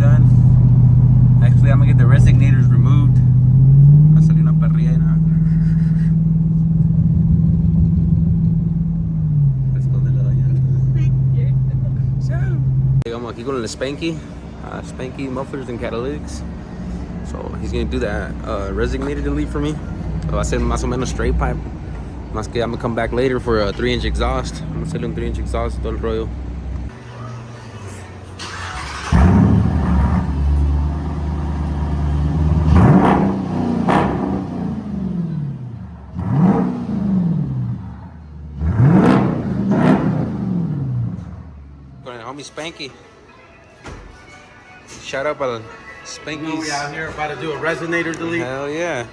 done. Actually, I'm gonna get the resignators removed. Va a salir una parrilla, ¿no? Llegamos aquí con el Spanky mufflers and catalytics. So he's gonna do that resignator delete for me. Va a ser más o menos straight pipe. Más que I'm gonna come back later for a 3-inch exhaust. I'm gonna hacerle un 3-inch exhaust, todo el rollo. Con el homie Spanky. Shout out para Spanky's. We out here about to do a resonator delete. Hell yeah.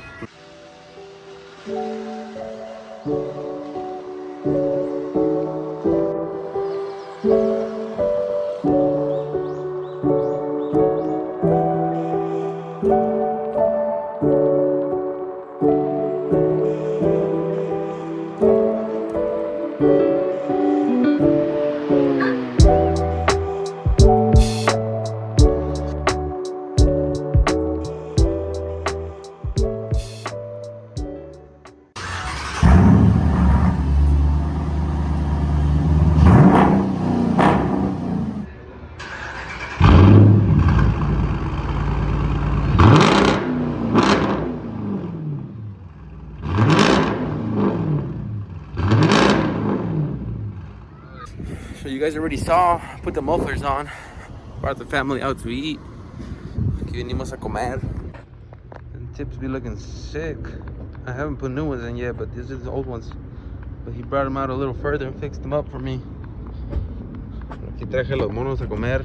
So you guys already saw, put the mufflers on, brought the family out to eat. Aquí venimos a comer. And tips be looking sick. I haven't put new ones in yet, but these are the old ones. But he brought them out a little further and fixed them up for me. Aquí traje los monos a comer.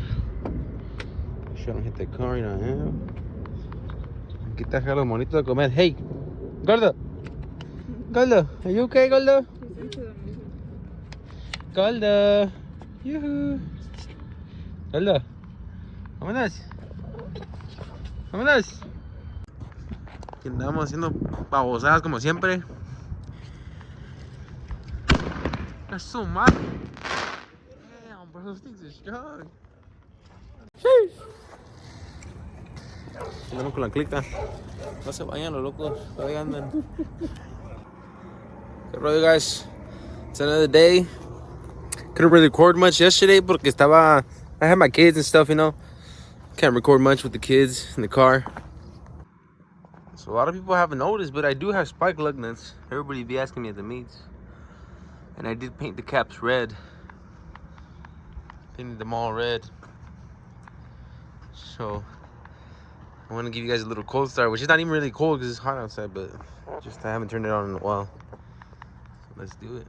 Make sure I don't hit the car right now. Aquí traje los monitos a comer. Hey, Gordo! Gordo, are you okay, Gordo? Golda, yuhu. Golda, vámonos. Vámonos. Aquí andamos haciendo babosadas como siempre. That's so mad. Damn, bro, those things are strong. Sheesh. Andamos con la clica. No se vayan los locos, todavía andan. ¿Qué rollo, guys? It's another day. Couldn't really record much yesterday porque I had my kids and stuff, you know. Can't record much with the kids in the car. So a lot of people haven't noticed, but I do have spike lug nuts. Everybody be asking me at the meets. And I did paint the caps red. Painted them all red. So I want to give you guys a little cold start, which is not even really cold because it's hot outside, but just I haven't turned it on in a while. So let's do it.